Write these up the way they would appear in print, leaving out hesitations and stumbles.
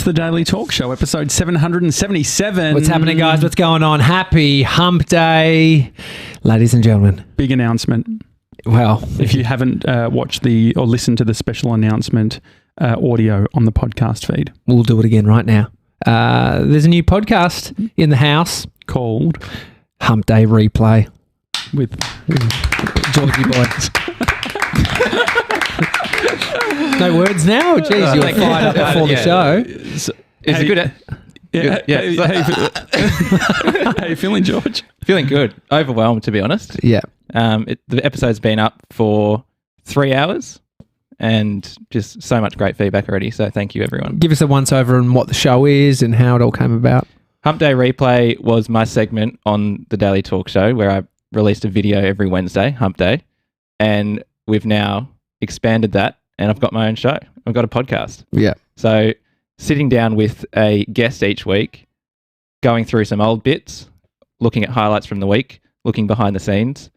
It's the Daily Talk Show, episode 777. What's happening, guys? What's going on? Happy Hump Day, ladies and gentlemen. Big announcement. Well, if you haven't watched or listened to the special announcement audio on the podcast feed, we'll do it again right now. There's a new podcast in the house called Hump Day Replay with Georgie Boys. No words now? Jeez, you're fired up before the show. Is he good at... How you feeling, George? Feeling good. Overwhelmed, to be honest. Yeah. The episode's been up for 3 hours and just so much great feedback already. So thank you, everyone. Give us a once-over on what the show is and how it all came about. Hump Day Replay was my segment on the Daily Talk Show where I released a video every Wednesday, Hump Day. And we've now expanded that and I've got my own show. I've got a podcast. Yeah. So sitting down with a guest each week, going through some old bits, looking at highlights from the week, looking behind the scenes.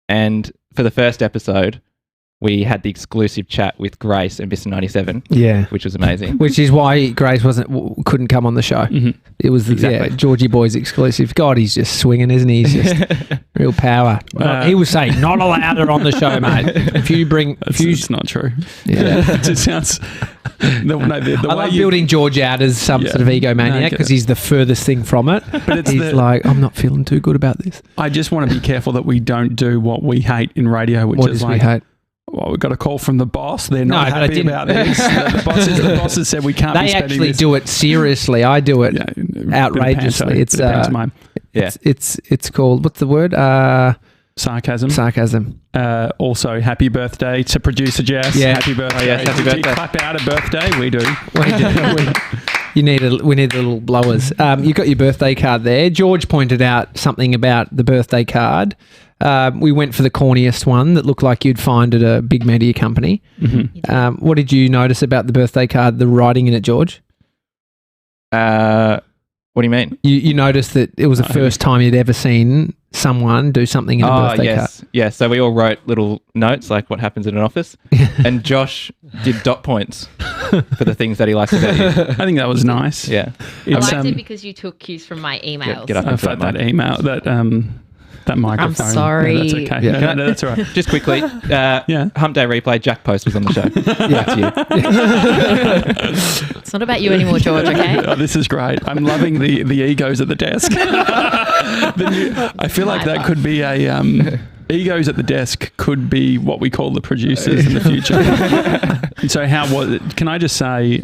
And for the first episode, we had the exclusive chat with Grace and Mr. 97, which was amazing. Which is why Grace couldn't come on the show. Mm-hmm. It was Georgie Boys exclusive. God, he's just swinging, isn't he? He's just real power. He was saying, not allowed her on the show, mate. It's not true. Yeah. It just sounds... I love building George out as some sort of egomaniac because he's the furthest thing from it. But he's like, I'm not feeling too good about this. I just want to be careful that we don't do what we hate in radio, which is like... Well, we got a call from the boss. They're not happy about this. The bosses said we can't be spending actually this. Do it seriously. I do it outrageously. It's called, what's the word? Sarcasm. Sarcasm. Also, happy birthday to producer Jess. Yeah. Happy birthday. Oh, yes, happy birthday. Do you clap out a birthday? We do. We need the little blowers. You got your birthday card there. George pointed out something about the birthday card. We went for the corniest one that looked like you'd find at a big media company. Mm-hmm. What did you notice about the birthday card, the writing in it, George? What do you mean? You noticed that it was the first time you'd ever seen someone do something in a birthday card. Yeah, so we all wrote little notes like what happens in an office. And Josh did dot points for the things that he likes about you. I think that was nice. Yeah. I liked it because you took cues from my emails. Get up and that email, that microphone. I'm sorry. No, that's okay. Yeah. No, that's all right. Just quickly, Hump Day Replay, Jack Post was on the show. It's not about you anymore, George, okay? Oh, this is great. I'm loving the egos at the desk. I feel like that could be a... egos at the desk could be what we call the producers in the future. And so how was it? Can I just say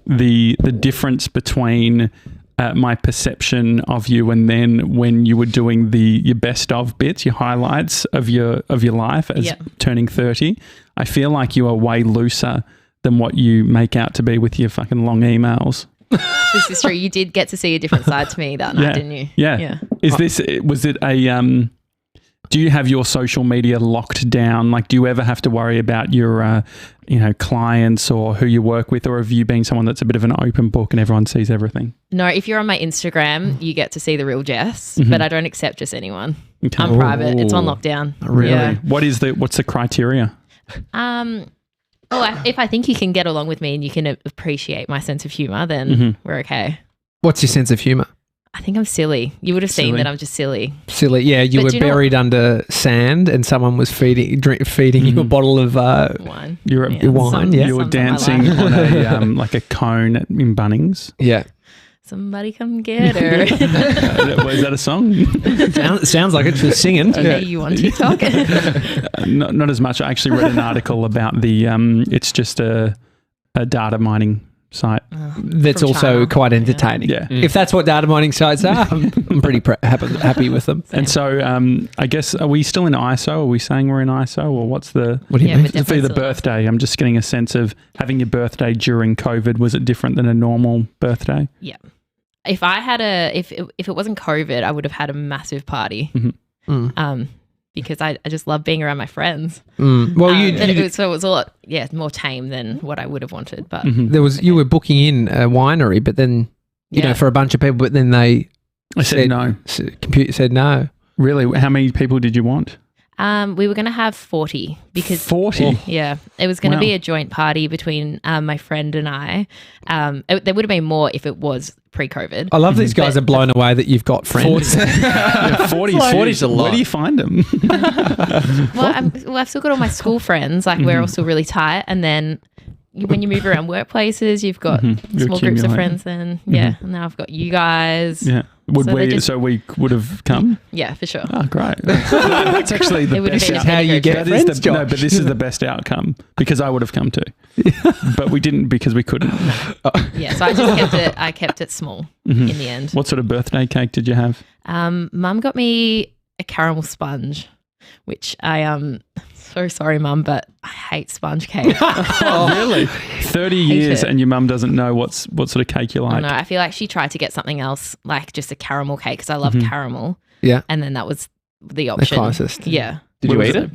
the difference between... my perception of you, and then when you were doing your best of bits, your highlights of your life as turning 30, I feel like you are way looser than what you make out to be with your fucking long emails. This is true. You did get to see a different side to me that night, didn't you? Yeah. Was it a do you have your social media locked down? Like, do you ever have to worry about your, clients or who you work with, or have you been someone that's a bit of an open book and everyone sees everything? No, if you're on my Instagram, you get to see the real Jess, but I don't accept just anyone. Okay. I'm private. It's on lockdown. Really? Yeah. What's the criteria? If I think you can get along with me and you can appreciate my sense of humour, then we're okay. What's your sense of humour? I think I'm silly. You would have seen that I'm just silly. Silly, yeah. You were buried under sand, and someone was feeding you a bottle of wine. Wine. You were dancing on a like a cone in Bunnings. Yeah. Somebody come get her. Is that a song? Sounds like it. She's singing. You on TikTok? Not as much. I actually read an article about the. It's just a data mining site. That's also quite entertaining. Yeah. If that's what data mining sites are, I'm pretty happy with them. And so I guess, are we still in ISO? Are we saying we're in ISO, or what's the... What do you mean? For the birthday, I'm just getting a sense of having your birthday during COVID. Was it different than a normal birthday? Yeah. If I had if it wasn't COVID, I would have had a massive party. Because I just love being around my friends. Well, so it was a lot, more tame than what I would have wanted. But you were booking in a winery, but then for a bunch of people, but then they said no. Computer said no. Really? How many people did you want? We were going to have 40 because 40. Yeah, it was going to Wow. be a joint party between my friend and I. There would have been more if it was pre-COVID. I love these guys are blown away that you've got friends. 40's a lot. Where do you find them? I've still got all my school friends. Like we're all still really tight, and then when you move around workplaces, you've got You small groups of accumulate. friends. Then and now I've got you guys. Yeah. Would So they we? just- So we would have come. Yeah, for sure. Oh, great. That's actually the It would have best. been a how you Bendigo get trip. friends, No, Josh. but this is the best outcome because I would have come too, but we didn't because we couldn't. Yeah, so I just kept it. I kept it small in the end. What sort of birthday cake did you have? Mum got me a caramel sponge, which I so sorry, Mum, but I hate sponge cake. Oh, really? 30 years it. and your mum doesn't know what sort of cake you I like. don't know. I feel like she tried to get something else, like just a caramel cake, because I love caramel. Yeah. And then that was the option. closest. Yeah. Did What you was eat it?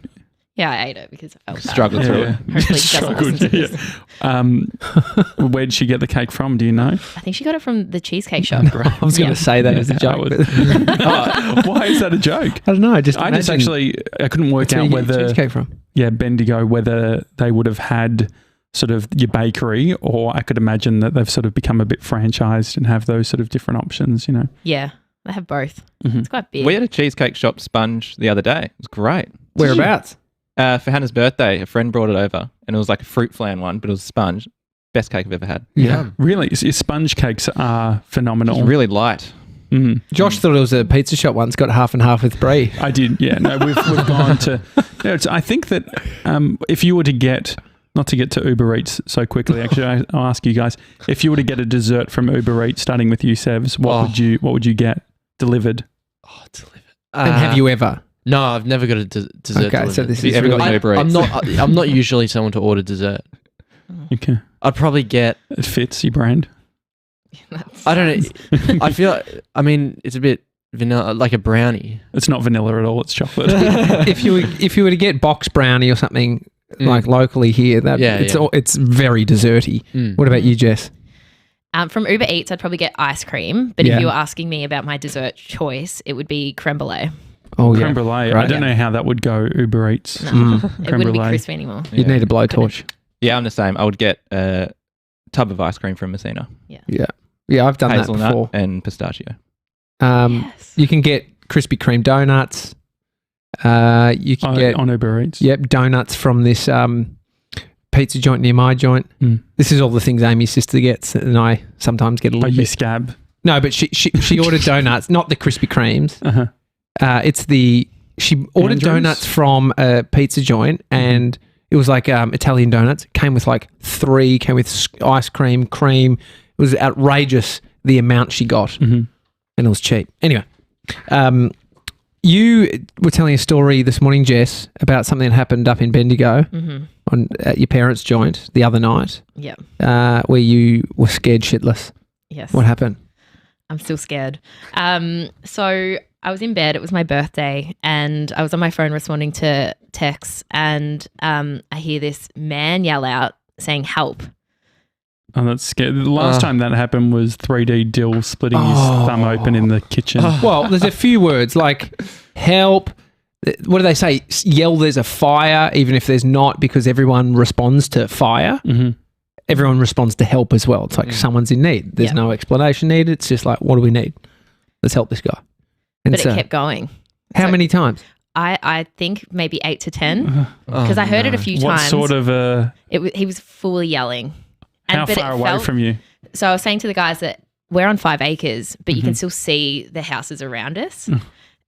Yeah, I ate it because I felt bad. Struggled through it. Hopefully she doesn't Struggled, listen to yeah. this. Where did she get the cake from? Do you know? I think she got it from the cheesecake shop. I was going to say that as a joke. but- Why is that a joke? I don't know. I just I couldn't work out whether cheesecake from. Bendigo, whether they would have had sort of your bakery, or I could imagine that they've sort of become a bit franchised and have those sort of different options, you know. Yeah, they have both. Mhm. It's quite big. We had a cheesecake shop sponge the other day. It was great. Whereabouts? For Hannah's birthday, a friend brought it over, and it was like a fruit flan one, but it was a sponge. Best cake I've ever had. Yeah. Really, your sponge cakes are It phenomenal. was really light. Mm. Josh thought it was a pizza shop once, got half and half with brie. I did, yeah. No, we've gone to. I think that if you were to get, not to get to Uber Eats so quickly, actually, I'll ask you guys, if you were to get a dessert from Uber Eats, starting with you, Sevs, what would you get delivered? Oh, delivered. And have you ever? No, I've never got a dessert Okay, delivered. so this Have you is ever got really, Uber Eats? I'm not usually someone to order dessert. Okay, I'd probably get. it fits your brand. I don't know. I feel. I mean, it's a bit vanilla, like a brownie. It's not vanilla at all. It's chocolate. if you were to get box brownie or something like locally here, that Yeah, it's yeah. it's very desserty. Mm. What about you, Jess? From Uber Eats, I'd probably get ice cream. But Yeah. if you were asking me about my dessert choice, it would be creme brulee. Oh Creme brulee. I Right. don't know how that would go Uber Eats. No, Mm. it Creme wouldn't be brulee. crispy anymore. You'd need a blowtorch. Yeah, I'm the same. I would get a tub of ice cream from Messina. Yeah, I've done that Hazelnut before. and pistachio. Yes. You can get Krispy Kreme donuts. You can get On Uber Eats. donuts from this pizza joint near my joint. Mm. This is all the things Amy's sister gets, and I sometimes get a Oh, little you bit. scab. No, but she ordered donuts, not the Krispy Kremes. Uh-huh. She ordered Andrews? donuts from a pizza joint, and it was like Italian donuts. Came with like 3. Came with ice cream, cream. It was outrageous the amount she got, Mhm. and it was cheap. Anyway, you were telling a story this morning, Jess, about something that happened up in Bendigo at your parents' joint the other night, Yeah. where you were scared shitless. Yes. What happened? I'm still scared. So I was in bed. It was my birthday, and I was on my phone responding to texts, and I hear this man yell out saying, "Help!" Oh, that's scary. The last time that happened was 3D Dill splitting his thumb open in the kitchen. Well, there's a few words like help. What do they say? Yell, there's a fire, even if there's not, because everyone responds to fire. Mhm. Everyone responds to help as well. It's like someone's in need. There's Yeah. no explanation needed. It's just like, what do we need? Let's help this guy. And But it kept going. how so- many times? I think maybe 8 to 10 because I heard it a few What times. sort of He was fully yelling. how but it far away felt- from you? So I was saying to the guys that we're on 5 acres, but you Mm-hmm. can still see the houses around us. Mm.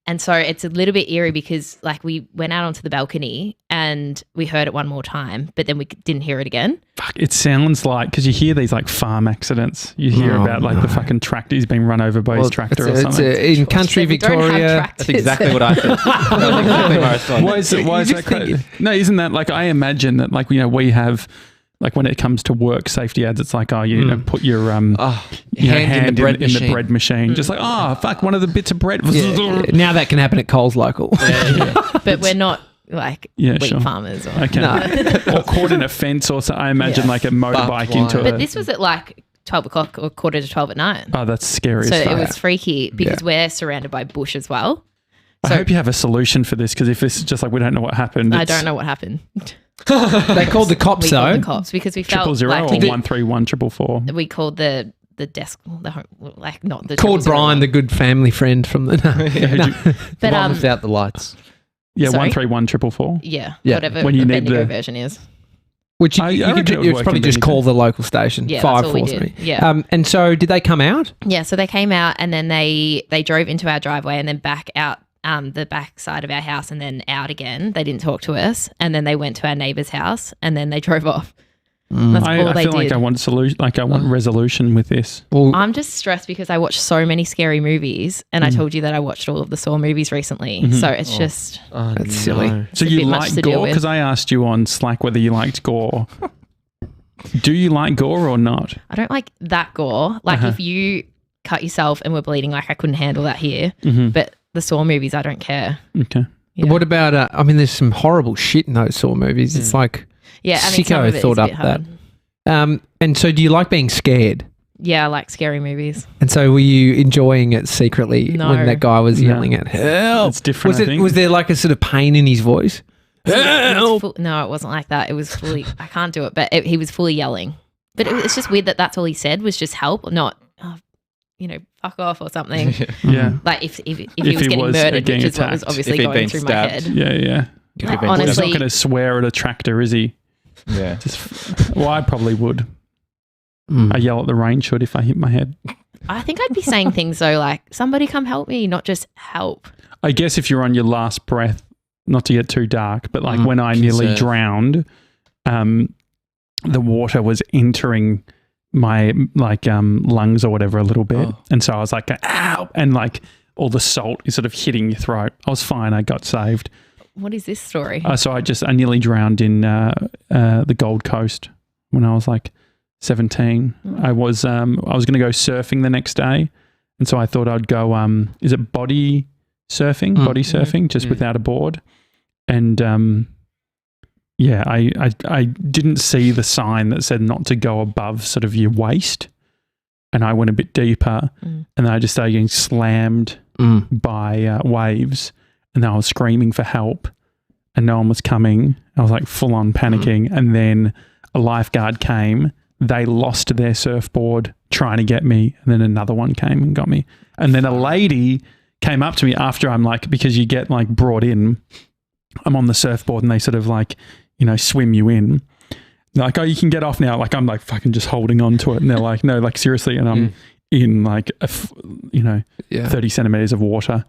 And so it's a little bit eerie because like we went out onto the balcony and we heard it one more time, but then we didn't hear it again. Fuck, it sounds like, because you hear these like farm accidents. You hear Oh, about like the fucking tractor, he's being run over by his tractor or It's something. in country We don't have Victoria. tractors. That's exactly what I thought. That's exactly where I saw it. Why is You that just think- crazy? No, isn't that like, I imagine that like, we have, like when it comes to work safety ads, it's like, oh, you know, put your hand in the bread in machine. the bread machine. Just like, oh, fuck, one of the bits of bread. Yeah. Now that can happen at Coles Local. But we're not like Yeah, wheat sure. farmers. Or, Okay. No. Or caught in a fence or so. I imagine Yeah. like a motorbike Bucked into wire. a... But this was at like 12 o'clock or quarter to 12 at night. Oh, that's scary So as it fuck. was freaky because we're surrounded by bush as well. I hope you have a solution for this, because if it's just like we don't know what happened. I don't know what happened. They called the cops We though. called the cops because we felt 000 like or 131 444. we called the desk, not the Called 000. Brian, the good family friend from the. But The one without the lights. Yeah, Sorry? 131 444. yeah, Yeah. whatever When you the need Bendigo the- version is. Which I reckon it would you work probably in just Bendigo. call the local station. Yeah, that's all we 543. did. Yeah. And so did they come out? Yeah, so they came out and then they drove into our driveway and then back out the back side of our house and then out again. They didn't talk to us, and then they went to our neighbour's house and then they drove off. That's all I they feel did. like I want solution. Like I want resolution with this. Well, I'm just stressed because I watch so many scary movies, and I told you that I watched all of the Saw movies recently. So it's just Oh, That's silly. no. So a you bit much like to deal gore? with. Because I asked you on Slack whether you liked gore. Do you like gore or not? I don't like that gore. Like if you cut yourself and were bleeding, like I couldn't handle that here. But the Saw movies, I don't care. Okay. Yeah. what about? I mean, there's some horrible shit in those Saw movies. It's like Yeah, I mean, some Sicko of it is thought a up bit that. hard. And so do you like being scared? Yeah, I like scary movies. And so were you enjoying it secretly No. when that guy was No. yelling at help? It's different, Was I it? think. Was there like a sort of pain in his voice? It was Help! no, it wasn't like that. It was fully. I can't do it, but he was fully yelling. But it's just weird that that's all he said was just help, not fuck off or something. Yeah. Like if he was he getting was murdered, getting which is what was attacked. obviously If he'd going been through stabbed. my head. Yeah, yeah. Could have been Honestly- He's not going to swear at a tractor, is he? Yeah. Well, I probably would. Mm. I yell at the rain should if I hit my head. I think I'd be saying things though like somebody come help me, not just help. I guess if you're on your last breath, not to get too dark, but like when I nearly Conserve. drowned, the water was entering my lungs or whatever a little bit. Oh. And so I was like, ow. And like all the salt is sort of hitting your throat. I was fine. I got saved. What is this story? So I nearly drowned in the Gold Coast when I was like 17. I was going to go surfing the next day. And so I thought I'd go, is it body surfing? Body surfing, just without a board. And I didn't see the sign that said not to go above sort of your waist. And I went a bit deeper and then I just started getting slammed by waves. And then I was screaming for help and no one was coming. I was like full on panicking. And then a lifeguard came. They lost their surfboard trying to get me. And then another one came and got me. And then a lady came up to me after I'm like, because you get like brought in, I'm on the surfboard and they sort of like, swim you in. They're like, oh, you can get off now. Like I'm like fucking just holding on to it. And they're like, no, like seriously. And I'm in like, 30 centimeters of water,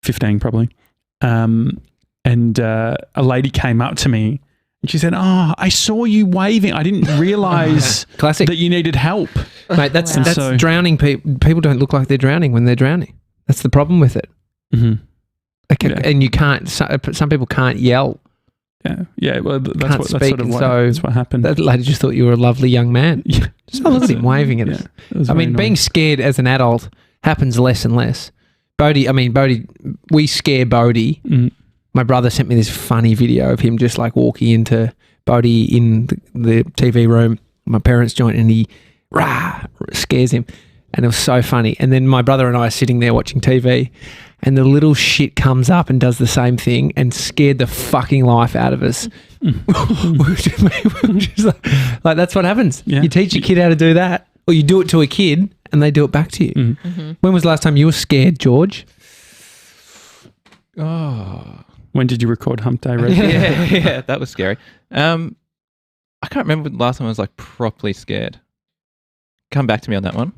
15 probably. And a lady came up to me and she said, oh, I saw you waving. I didn't realize Classic. that you needed help. Mate, that's Wow. that's So- drowning people. People don't look like they're drowning when they're drowning. That's the problem with it. Mm-hmm. Okay, Yeah. and you can't. Some people can't yell. Yeah. Well, that's Can't what, speak, that's sort of and what, so that's what happened. That lady just thought you were a lovely young man. Yeah. Just look at him waving at us. It was I very mean, being nice. scared as an adult happens less and less. Bodie, we scare Bodie. Mm. My brother sent me this funny video of him just like walking into Bodie in the TV room, my parents' joint, and he scares him. And it was so funny. And then my brother and I are sitting there watching TV and the little shit comes up and does the same thing and scared the fucking life out of us. Just like that's what happens. Yeah. You teach your kid how to do that, or you do it to a kid and they do it back to you. Mm. When was the last time you were scared, George? Oh. When did you record Hump Day Replay? yeah, that was scary. I can't remember the last time I was like properly scared. Come back to me on that one.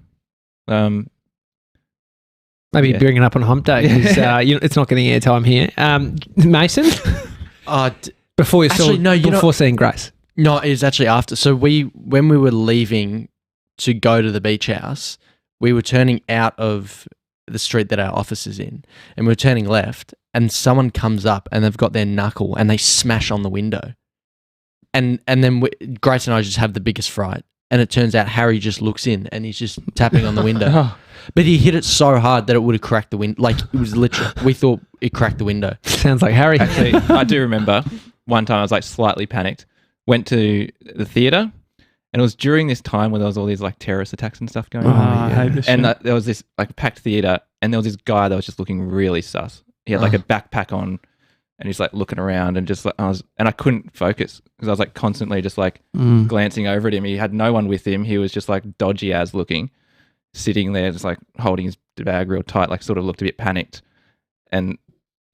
Maybe Yeah. bring it up on Hump Day. 'Cause, it's not getting airtime here. Mason, before you Actually, no, you know- before seeing Grace. No, it was actually after. So when we were leaving to go to the beach house, we were turning out of the street that our office is in, and we were turning left, and someone comes up and they've got their knuckle and they smash on the window, and then Grace and I just have the biggest fright, and it turns out Harry just looks in and he's just tapping on the window, but he hit it so hard that it would have cracked the window. Like it was literally, we thought it cracked the window. Sounds like Harry. Actually, I do remember one time I was like slightly panicked. Went to the theatre, and it was during this time where there was all these like terrorist attacks and stuff going on. I hate this And shit. there was this like packed theatre, and there was this guy that was just looking really sus. he had like a backpack on, and he's like looking around and just like I couldn't focus because I was like constantly just like glancing over at him. He had no one with him. He was just like dodgy as looking, sitting there just like holding his bag real tight, like sort of looked a bit panicked. And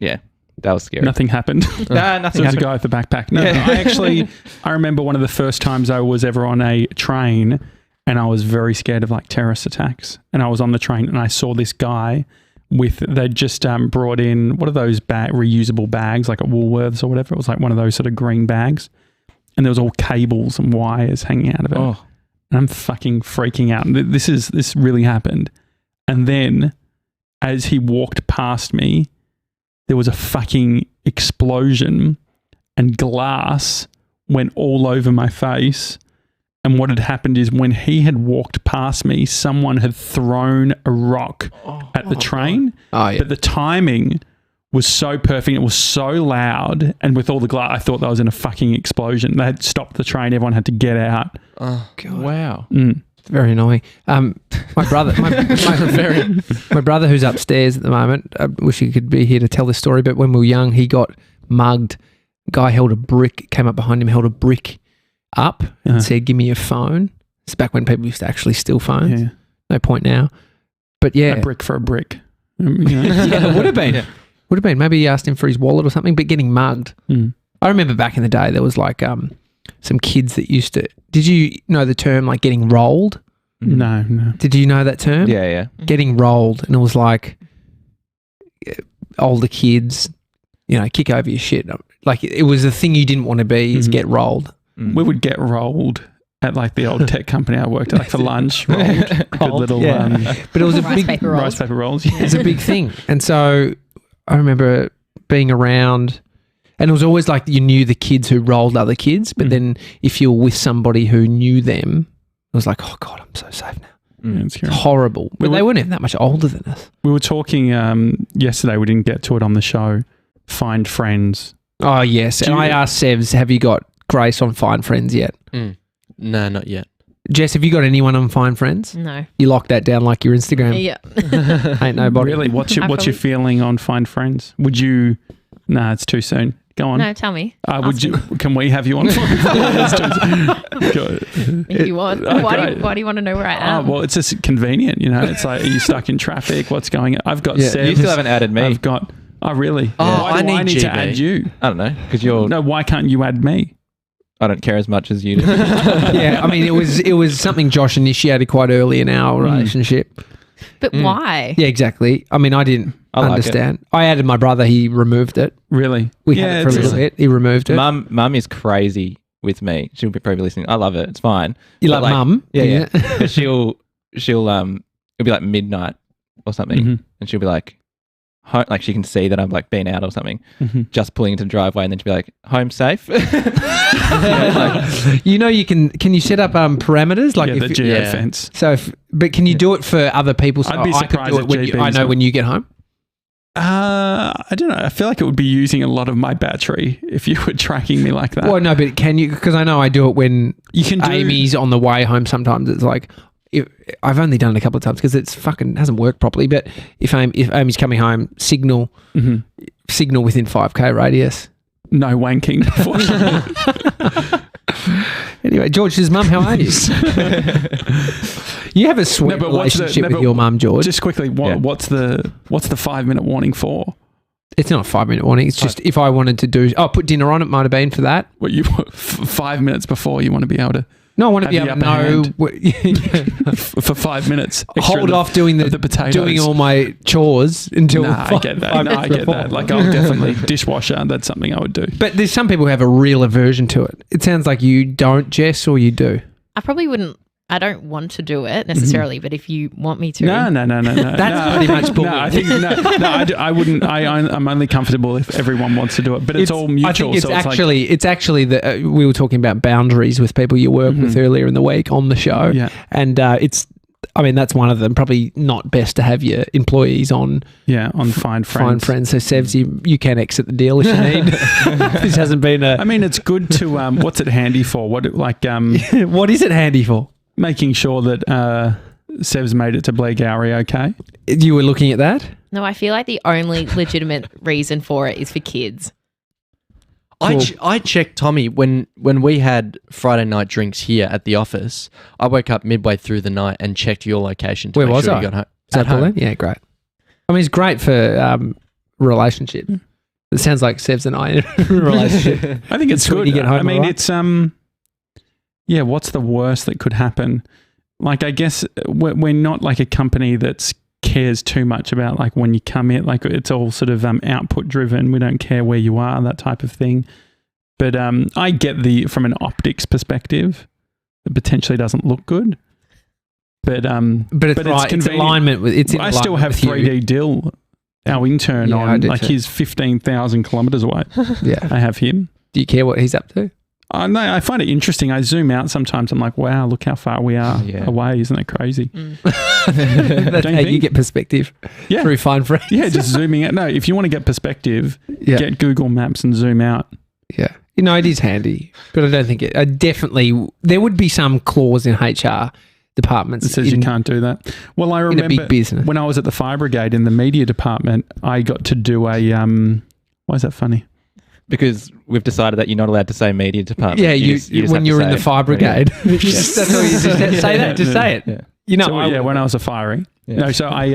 yeah, that was scary. Nothing happened. Nah, nothing There was a happened. guy with the backpack. No, Yeah. I remember one of the first times I was ever on a train, and I was very scared of like terrorist attacks. And I was on the train and I saw this guy they'd just brought in, what are those reusable bags, like at Woolworths or whatever. It was like one of those sort of green bags. And there was all cables and wires hanging out of it. Oh, And I'm fucking freaking out. And this really happened. And then as he walked past me, there was a fucking explosion and glass went all over my face. And what had happened is when he had walked past me, someone had thrown a rock at the train. Oh, yeah. But the timing was so perfect. It was so loud. And with all the glass, I thought that was in a fucking explosion. They had stopped the train. Everyone had to get out. Oh, wow. Very annoying. My brother, my brother who's upstairs at the moment, I wish he could be here to tell this story, but when we were young, he got mugged. Guy came up behind him, held a brick up and said, "Give me your phone." It's back when people used to actually steal phones. Yeah. No point now. But yeah. A brick for a brick. You know? Yeah, it would have been. Yeah. Would have been. Maybe he asked him for his wallet or something, but getting mugged. I remember back in the day, there was like some kids that used to... Did you know the term like getting rolled? No. Did you know that term? Yeah. Getting rolled. And it was like older kids, kick over your shit. Like it was the thing you didn't want to be is get rolled. We would get rolled at like the old tech company I worked at, like for lunch. Rolled. Good little But it was a Rice big paper rolls. rice paper rolls. it was a big thing. And so I remember being around, and it was always like you knew the kids who rolled other kids, but then if you were with somebody who knew them, it was like, oh God, I'm so safe now. Yeah, it's scary. Horrible. But they weren't even that much older than us. We were talking yesterday, we didn't get to it on the show, Find Friends. Oh, yes. And I asked Sevs, have you got Grace on Find Friends yet? no, not yet. Jess, have you got anyone on Find Friends? No. You locked that down like your Instagram. Yeah. Ain't nobody. Really? What's your probably- feeling on Find Friends? Would you... Nah, it's too soon. Go on. No, tell me. Would you? Can we have you on Find Friends? If you want. Okay. Why do you want to know where I am? Well, it's just convenient, It's like, are you stuck in traffic? What's going on? I've got Yeah. Sebs. You still haven't added me. I've got... Oh, really? Oh, Why do I I need need to GB. add you? I don't know, because you're... No, why can't you add me? I don't care as much as you do. Yeah, I mean, it was something Josh initiated quite early in our relationship. But why? Yeah, exactly. I mean, I didn't I like understand. I added my brother. He removed it. Really? We had it for a it's- little bit. He removed it. Mum is crazy with me. She'll be probably listening. I love it. It's fine. You But like mum? Yeah. But she'll it'll be like midnight or something, and she'll be like, like she can see that I'm like been out or something, just pulling into the driveway, and then she'll be like, home safe. You can you set up parameters like the if, geo fence. so but can you do it for other people? So I'd be I could surprised do it if when I GB's know not- when you get home. I don't know. I feel like it would be using a lot of my battery if you were tracking me like that. Well, no, but can you? Because I know I do it when You can do... Amy's on the way home. Sometimes it's like I've only done it a couple of times because it's fucking hasn't worked properly. But if Amy's coming home, signal within 5K radius. No wanking. Anyway, George, his mum, how are you? You have a sweet relationship with your mum, George. Just quickly, what's the 5-minute warning for? It's not a 5-minute warning. It's just if I wanted to put dinner on, it might have been for that. What you 5 minutes before you want to be able to No, I want to be have able the to know. for 5 minutes. extra Hold of off doing of the potatoes. doing all my chores until. Nah, I get that. No, I get that. Like, I'll definitely dishwasher. That's something I would do. But there's some people who have a real aversion to it. It sounds like you don't, Jess, or you do. I probably wouldn't. I don't want to do it necessarily, but if you want me to, No. That's pretty much bullying. No, I think I wouldn't. I'm only comfortable if everyone wants to do it, but it's all mutual. I think it's so it's actually that we were talking about boundaries with people you work with earlier in the week on the show, and that's one of them. Probably not best to have your employees on Find Friends. So Sevs, you can exit the deal if you need. This hasn't been I mean, it's good to. What's it handy for? what is it handy for? Making sure that Sev's made it to Blair Gowrie okay. You were looking at that? No, I feel like the only legitimate reason for it is for kids. I checked, Tommy, when we had Friday night drinks here at the office. I woke up midway through the night and checked your location. To Where make was sure I? You got home. Is that At home. Pauline? Yeah, great. I mean, it's great for relationship. It sounds like Sev's and I in a relationship. I think it's When good. you get home, I mean, alright? it's yeah. What's the worst that could happen? Like, I guess we're not like a company that cares too much about like when you come in. Like, it's all sort of output driven. We don't care where you are, that type of thing. But I get from an optics perspective, it potentially doesn't look good. But But right. It's convenient. alignment with. It's in I still have alignment with you. 3D Dill, our intern, Yeah, I on do like too. he's 15,000 kilometers away. Yeah. I have him. Do you care what he's up to? No, I find it interesting. I zoom out sometimes. I'm like, wow, look how far we are Yeah. away. Isn't that crazy? That's Don't how you you think? get perspective Yeah. through fine friends. Yeah, just zooming out. No, if you want to get perspective, Yeah. get Google Maps and zoom out. Yeah. You know, it is handy, but I don't think it. There would be some clause in HR departments It says you can't do that. Well, I in a remember big business. when I was at the Fire Brigade in the media department, I got to do a. Why is that funny? Because we've decided that you're not allowed to say media department. Yeah, just when have to you're in say the fire brigade. That's all you just say that. Just say it. Yeah. You know, So, when I was a firing. Yeah. No, so I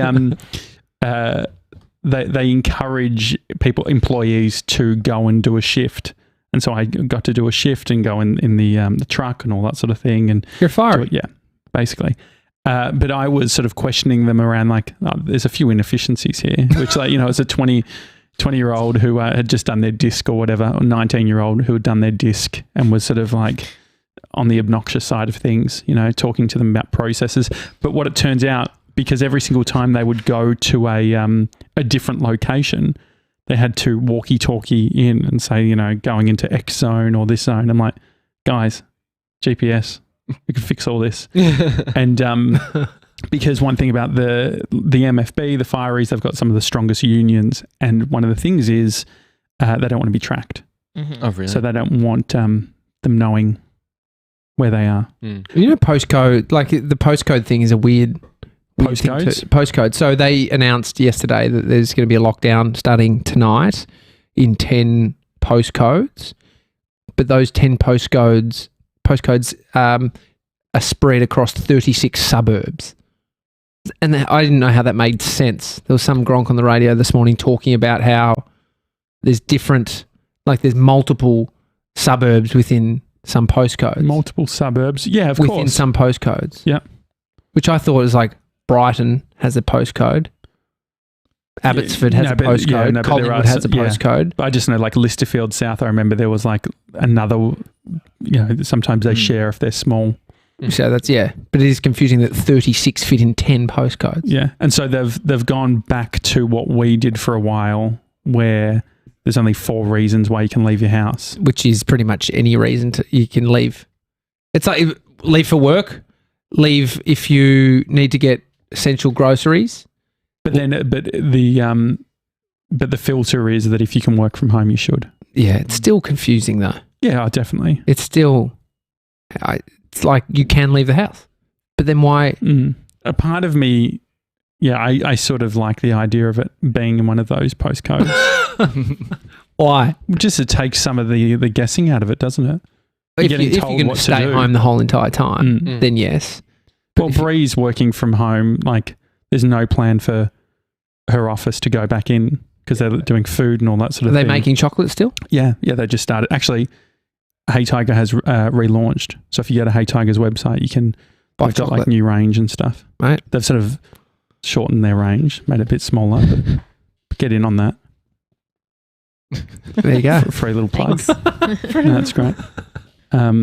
they encourage employees to go and do a shift. And so I got to do a shift and go in the truck and all that sort of thing. And you're firing. yeah, basically. But I was sort of questioning them around like, there's a few inefficiencies here, which like, it's a 20-year-old who had just done their disc or whatever, or 19-year-old who had done their disc and was sort of like on the obnoxious side of things, talking to them about processes. But what it turns out, because every single time they would go to a different location, they had to walkie-talkie in and say, going into X zone or this zone. I'm like, guys, GPS, we can fix all this. And because one thing about the MFB, the fireys, they've got some of the strongest unions. And one of the things is they don't want to be tracked. Mm-hmm. Oh, really? So they don't want them knowing where they are. Postcode, like the postcode thing is a weird thing Postcodes? too. Postcode. So they announced yesterday that there's going to be a lockdown starting tonight in 10 postcodes, but those 10 postcodes are spread across 36 suburbs. And I didn't know how that made sense. There was some Gronk on the radio this morning talking about how there's there's multiple suburbs within some postcodes. Multiple suburbs. Yeah, of within course. some postcodes. Yeah. Which I thought was like Brighton has a postcode. Abbotsford has a postcode. but there Collingwood are has a yeah. postcode. I just know like Listerfield South, I remember there was like another, sometimes they share if they're small. So that's, but it is confusing that 36 fit in 10 postcodes. Yeah. And so they've gone back to what we did for a while where there's only 4 reasons why you can leave your house. Which is pretty much any reason you can leave. It's like leave for work, leave if you need to get essential groceries. But the filter is that if you can work from home, you should. Yeah, it's still confusing though. Yeah, definitely. It's still, it's like you can leave the house, but then why? A part of me, I sort of like the idea of it being in one of those postcodes. Why? Just it takes some of the guessing out of it, doesn't it? If getting you're told going what to to stay do. home the whole entire time, then yes. But Well, Bree's working from home. Like, there's no plan for her office to go back in because they're doing food and all that sort are of they thing. making chocolate still? Yeah, they just started. Actually, Hey Tiger has relaunched. So if you go to Hey Tiger's website, you can Buy they've got chocolate. like new range and stuff. Right. They've sort of shortened their range, made it a bit smaller. But get in on that. There you go. For a free little plug. Thanks. No, that's great.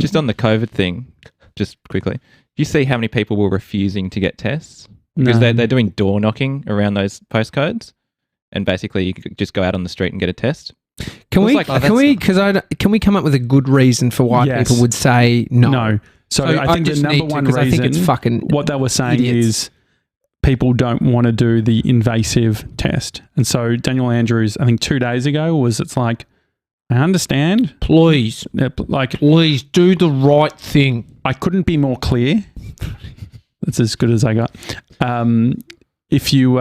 Just on the COVID thing, just quickly, do you see how many people were refusing to get tests? Because no. they're doing door knocking around those postcodes, and basically you could just go out on the street and get a test. Can we? It's like- Can we? Because can we come up with a good reason for why Yes. people would say no? No. So I think the just number need to, one 'cause reason, I think it's fucking. what they were saying idiots. is people don't want to do the invasive test. And so Daniel Andrews, I think 2 days ago, it's like, I understand. Please, Like, please do the right thing. I couldn't be more clear. That's as good as I got. if you,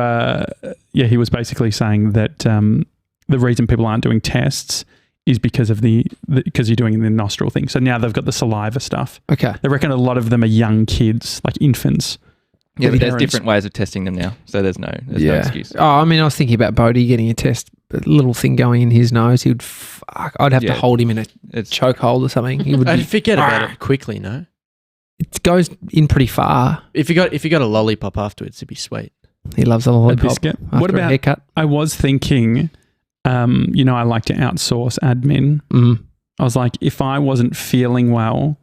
he was basically saying that the reason people aren't doing tests is because of because you're doing the nostril thing. So now they've got the saliva stuff. Okay. They reckon a lot of them are young kids, like infants. Yeah, but there's parents- different ways of testing them now, so there's no excuse. Oh, I mean, I was thinking about Bodie getting a test, a little thing going in his nose. He would, I'd have to Yeah. hold him in a It's chokehold or something. He would. I'd forget about it quickly, no? It goes in pretty far. If you got a lollipop afterwards, it'd be sweet. He loves a lollipop. biscuit. After What a about- haircut? I was thinking, I like to outsource admin. Mm. I was like, if I wasn't feeling well,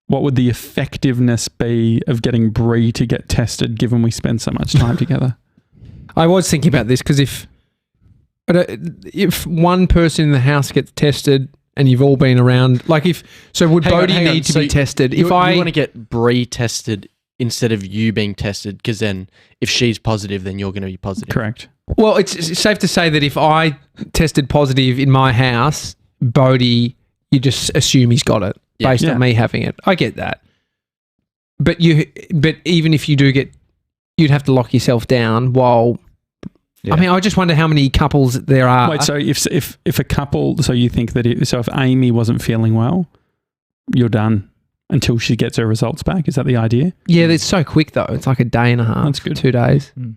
what would the effectiveness be of getting Bree to get tested, given we spend so much time together? I was thinking about this because if one person in the house gets tested and you've all been around, would Hang on, Bodie hang on. need to So be tested? You want to get Bree tested instead of you being tested, because then if she's positive, then you're going to be positive. Correct. Well, it's safe to say that if I tested positive in my house, Bodie, you just assume he's got it based Yeah. on me having it. I get that. But even if you do you'd have to lock yourself down while. Yeah. I mean, I just wonder how many couples there are. Wait, so if a couple, so you think that if Amy wasn't feeling well, you're done until she gets her results back? Is that the idea? Yeah, it's so quick though. It's like a day and a half. That's good. 2 days. Mm.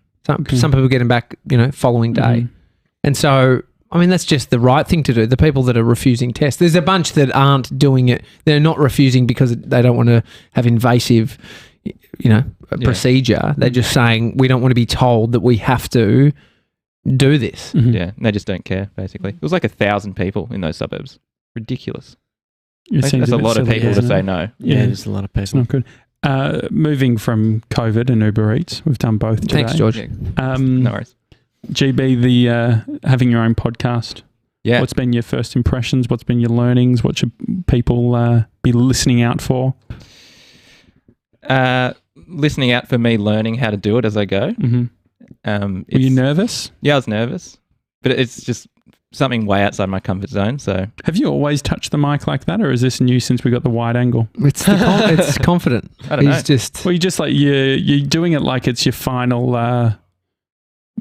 Some people get them back, following day. Mhm. And so, I mean, that's just the right thing to do. The people that are refusing tests, there's a bunch that aren't doing it. They're not refusing because they don't want to have invasive, procedure. They're just saying, we don't want to be told that we have to do this. Mhm. Yeah, and they just don't care, basically. It was like 1,000 people in those suburbs. Ridiculous. It seems That's a bit lot of silly, people to doesn't say it? no. Yeah, there's a lot of It's people. not good. Moving from COVID and Uber Eats, we've done both today. Thanks, George. Yeah, Um, no worries. GB, the having your own podcast. Yeah. What's been your first impressions? What's been your learnings? What should people be listening out for? Listening out for me learning how to do it as I go. Mm-hmm. Were you It's- nervous? Yeah, I was nervous, but it's just something way outside my comfort zone. So Have you always touched the mic like that, or is this new since we got the wide angle? It's it's confident. I don't know. He's just Well, you just like you're doing it like it's your final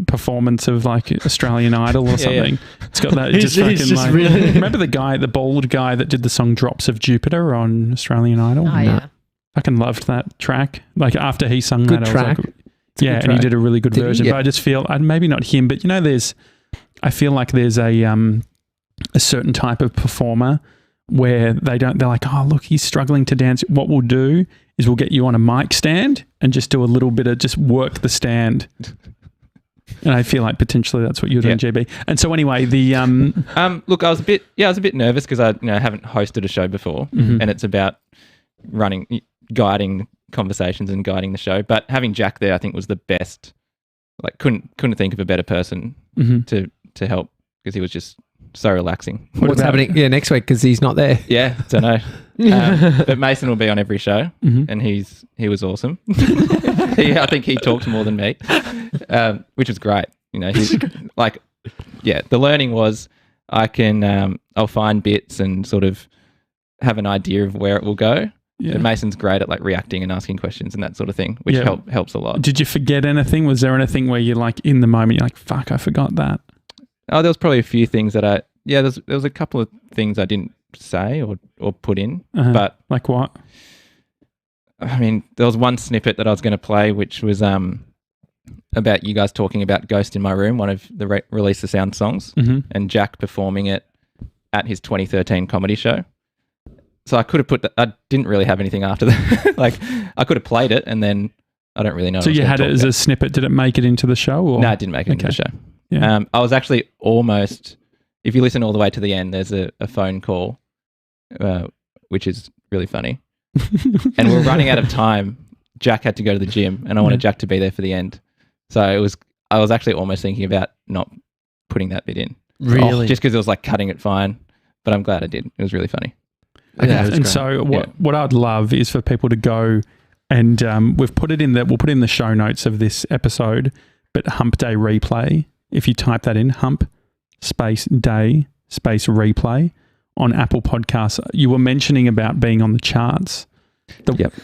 performance of like Australian Idol or Yeah, something. It's got that. He's just fucking just like. really- Remember the bald guy that did the song "Drops of Jupiter" on Australian Idol? Oh, yeah. Fucking loved that track. Like after he sung Good that, track. I was like, It's a yeah, good and he track. did a really good Did he? version. Yeah. But I just feel, maybe not him, but I feel like there's a certain type of performer where they're like, oh, look, he's struggling to dance. What we'll do is we'll get you on a mic stand and just do a little bit of just work the stand. And I feel like potentially that's what you're doing, GB. And so anyway, the look, I was a bit nervous because I haven't hosted a show before, Mhm. and it's about guiding conversations and guiding the show. But having Jack there, I think, was the best. Like, couldn't think of a better person Mhm. to help, because he was just so relaxing. what's happening next week because he's not there. Yeah, don't know. But Mason will be on every show, Mhm. and he was awesome. I think he talked more than me, which was great. He's like, yeah. The learning was I'll find bits and sort of have an idea of where it will go. Yeah. But Mason's great at like reacting and asking questions and that sort of thing, which Yeah. helps a lot. Did you forget anything? Was there anything where you're like in the moment, you're like, fuck, I forgot that? Oh, there was probably a few things that there was a couple of things I didn't say or put in, Uh-huh. but Like what? I mean, there was one snippet that I was going to play, which was about you guys talking about Ghost in My Room, one of the Release the Sound songs, Mm-hmm. and Jack performing it at his 2013 comedy show. So I could have put that. I didn't really have anything after that. Like, I could have played it, and then I don't really know. So you had it as a snippet. Did it make it into the show? Or? No, it didn't make it into the Okay. show. Yeah. I was actually almost, if you listen all the way to the end, there's a phone call, which is really funny. And we're running out of time. Jack had to go to the gym, and I wanted Jack to be there for the end. So I was actually almost thinking about not putting that bit in. Really? Just because it was like cutting it fine. But I'm glad I did. It was really funny. Okay. Yeah, that's And great. so Yeah. what I'd love is for people to go and we'll put it in the show notes of this episode, but Hump Day Replay, if you type that in, Hump space Day space Replay on Apple Podcasts, you were mentioning about being on the charts.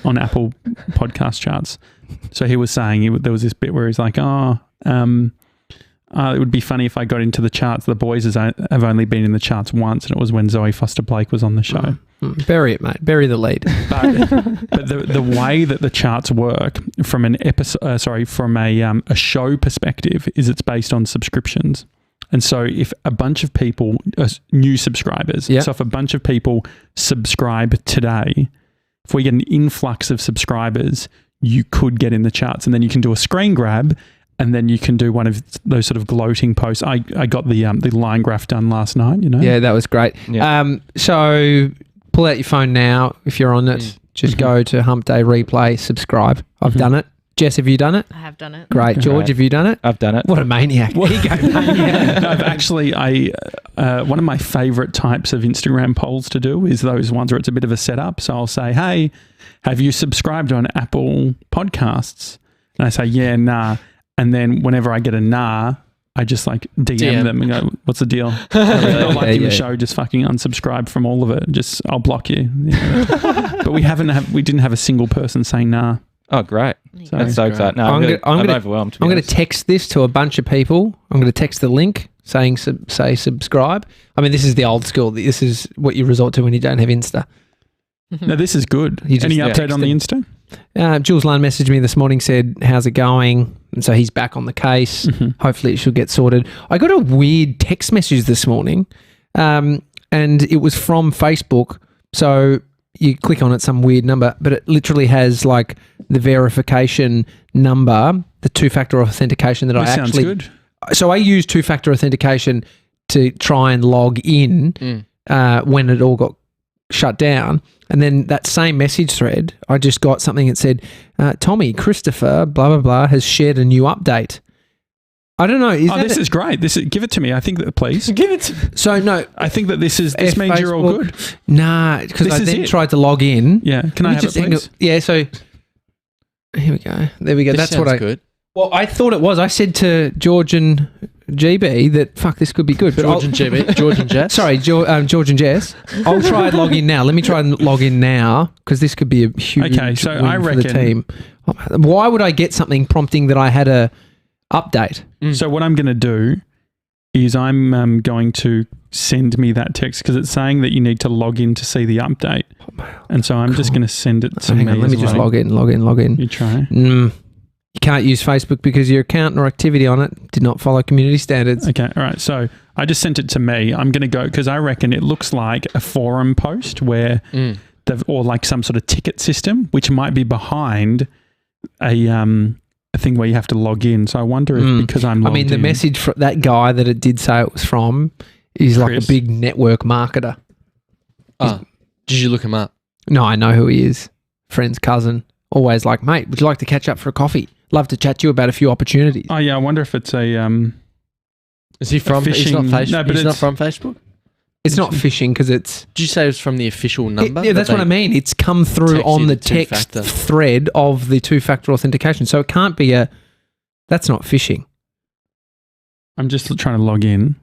on Apple podcast charts. So he was saying there was this bit where he's like, it would be funny if I got into the charts. The boys have only been in the charts once, and it was when Zoe Foster-Blake was on the show. Bury it, mate. Bury the lead. But the way that the charts work from an episode, from a show perspective, is it's based on subscriptions. And so if a bunch of people, new subscribers, so if a bunch of people subscribe today, if we get an influx of subscribers, you could get in the charts, and then you can do a screen grab, and then you can do one of those sort of gloating posts. I got the line graph done last night, Yeah, that was great. Yeah. So pull out your phone now if you're on it. Just go to Hump Day Replay, subsbe. I've done it. Jess, have you done it? I have done it. Great. George, have you done it? I've done it. What a maniac. maniac. No, actually, one of my favourite types of Instagram polls to do is those ones where it's a bit of a setup. So I'll say, hey, have you subscribed on Apple Podcasts? And I say, yeah, nah. And then whenever I get a nah, I just like DM them and go, what's the deal? I really don't like the show, just fucking unsubscribe from all of it. Just, I'll block you. But we didn't have a single person saying nah. Oh, great. So, That's so exciting. No, I'm overwhelmed. I'm going to text this to a bunch of people. I'm going to text the link saying, say subscribe. I mean, this is the old school. This is what you resort to when you don't have Insta. No, this is good. Any update on the Insta? Jules Lund messaged me this morning, said, how's it going? And so he's back on the case. Hopefully it should get sorted. I got a weird text message this morning, and it was from Facebook. So you click on it, some weird number, but it literally has like the verification number, the two-factor authentication that sounds good. So I used two-factor authentication to try and log in when it all got shut down. And then that same message thread, I just got something that said, Tommy, Christopher, blah, blah, blah, has shared a new update. I don't know. This is great. Give it to me. I think that, please. Give it to me. So, no. I think that this means Facebook, you're all good. Nah, because I then tried to log in. Yeah. Can I have it, please? Yeah, so here we go. There we go. That's what good. Well, I thought it was. I said to George and GB that, fuck, this could be good. But George and Jess? Sorry, George and Jess. I'll try and log in now. Let me try and log in now because this could be a huge win for the team. Why would I get something prompting that I had a update? So what I'm going to do is I'm going to send me that text because it's saying that you need to log in to see the update. And so I'm just going to send it to me. Let me just log in. You try. You can't use Facebook because your account or activity on it did not follow community standards. Okay, all right. So I just sent it to me. I'm going to go because I reckon it looks like a forum post where or like some sort of ticket system, which might be behind a thing where you have to log in. So I wonder if because I'm logged in. The message from that guy that it did say it was from is like a big network marketer. Did you look him up? No, I know who he is. Friend's cousin. Always like, mate, would you like to catch up for a coffee? Love to chat to you about a few opportunities. Oh, yeah. I wonder if it's a... Is he from... He's not Facebook? No, but he's not from Facebook? It's not phishing because it's... Did you say it was from the official number? Yeah, that's what I mean. It's come through on the text thread of the two-factor authentication. So it can't be a... That's not phishing. I'm just trying to log in.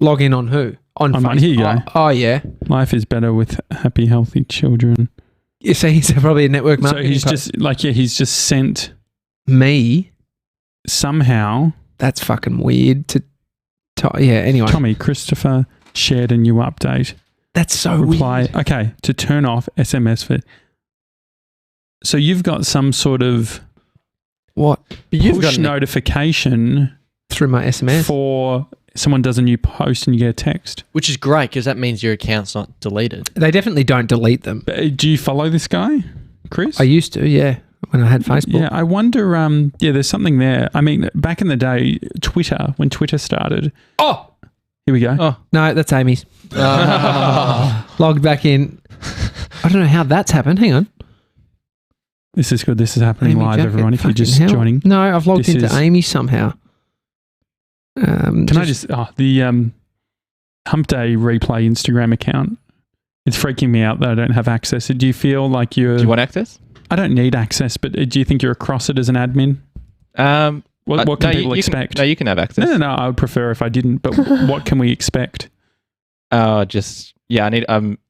Log in on who? On Facebook. Here you go. Oh, yeah. Life is better with happy, healthy children. You see, he's probably a network marketing. So he's just sent... Me? Somehow. That's fucking weird anyway. Tommy, Christopher shared a new update. That's so Reply, weird. Okay, to turn off SMS for... So you've got some sort of... What? But you've push got notification... Through my SMS? For someone does a new post and you get a text. Which is great because that means your account's not deleted. They definitely don't delete them. But do you follow this guy, Chris? I used to, yeah. When I had Facebook. Yeah, I wonder, there's something there. I mean, back in the day, when Twitter started. Oh! Here we go. Oh, no, that's Amy's. Logged back in. I don't know how that's happened. Hang on. This is good. This is happening Amy live, Jackett, everyone, if you're just joining. No, I've logged into Amy somehow. The Hump Day Replay Instagram account. It's freaking me out that I don't have access. Do you feel like you're... Do you want access? I don't need access, but do you think you're across it as an admin? What can people expect? You can have access. No, I would prefer if I didn't, but what can we expect? I'm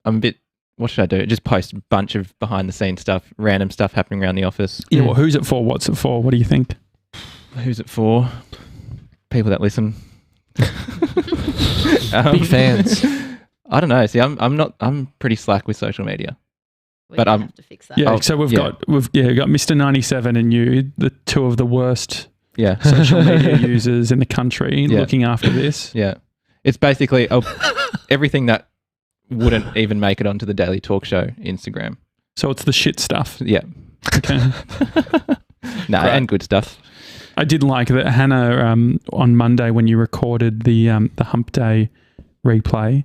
a bit what should I do? Just post a bunch of behind the scenes stuff, random stuff happening around the office. Yeah, well, who's it for? What's it for? What do you think? Who's it for? People that listen. Big fans. I don't know. See, I'm pretty slack with social media. We're gonna I'm- have to fix that. Yeah, Oh, so we've yeah. got Mr. 97 and you, the two of the worst Yeah. social media users in the country, Yeah. looking after this. Yeah. It's basically everything that wouldn't even make it onto the Daily Talk Show Instagram. So it's the shit stuff. Yeah. Okay. No, Great. and good stuff. I did like that, Hannah, on Monday when you recorded the Hump Day replay,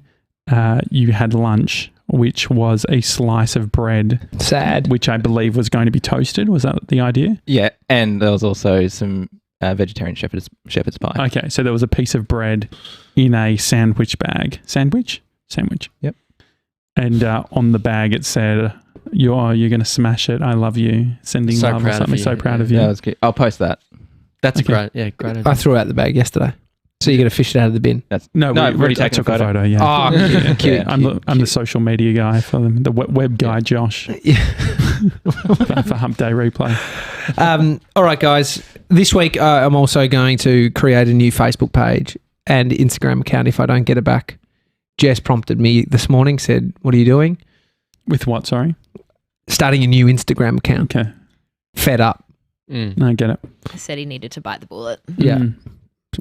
you had lunch, which was a slice of bread, Sad. which I believe was going to be toasted. Was that the idea? Yeah, and there was also some vegetarian shepherd's pie. Okay, so there was a piece of bread in a sandwich bag. Sandwich. Yep. And on the bag it said, "You're going to smash it. I love you. Sending So love," or proud of something. you. So proud of you. Yeah, that was good. I'll post that. That's Okay. great. Yeah, great idea. I threw out the bag yesterday. So you got to fish it out of the bin. No, I've already I taken took a photo. Yeah. Oh, cute, cute, Yeah. I'm the social media guy for them, the web guy, Josh, for Hump Day Replay. All right, guys. This week I'm also going to create a new Facebook page and Instagram account if I don't get it back. Jess prompted me this morning, said, "What are you doing?" With what? Sorry. Starting a new Instagram account. Okay. Fed up. No, I get it. I said he needed to bite the bullet. Yeah. Mm.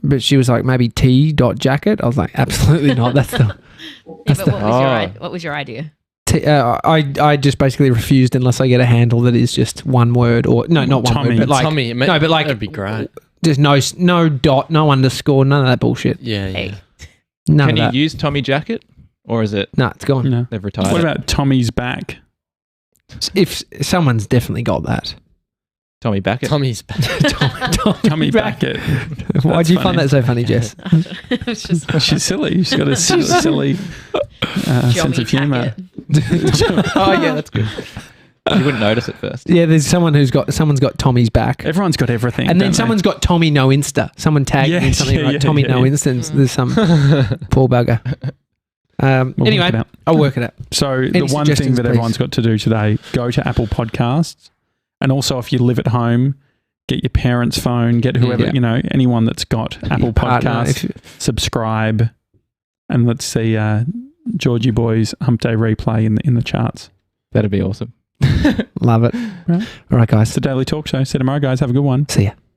But she was like, maybe T.Jackett. I was like, absolutely not. That's the... Yeah, but Oh. what was your idea? I just basically refused unless I get a handle that is just one word or... No, not one Tommy. word, but like... Tommy, no, but like... that'd be great. There's no dot, no underscore, none of that bullshit. Yeah, yeah. Hey. None Can of you that. use Tommy Jackett? Or is it No, it's gone. No. they've retired? What it? about Tommy's back? If someone's definitely got that. Tommy Backett? Tommy's back. Tommy Backett. Why'd you funny. find that so funny, Jess? It was just She's silly. She's got a silly sense of humour. Oh, yeah, that's good. You wouldn't notice at first. Yeah, there's someone's got Tommy's back. Everyone's got everything. And then don't they? someone's got Tommy No Insta. Someone tagged me in Yes, something yeah, like yeah, Tommy yeah, No yeah. Insta. There's some poor bugger. We'll work it Anyway, out. I'll work it out. So Any the one thing suggestions, that please? everyone's got to do today, go to Apple Podcasts. And also if you live at home, get your parents' phone, get whoever, Yeah. anyone that's got Apple Your partner, Podcasts, if- subscribe, and let's see Georgie Boy's Hump Day Replay in the charts. That'd be awesome. Love it. Right. All right, guys. It's the Daily Talk Show. See you tomorrow, guys. Have a good one. See ya.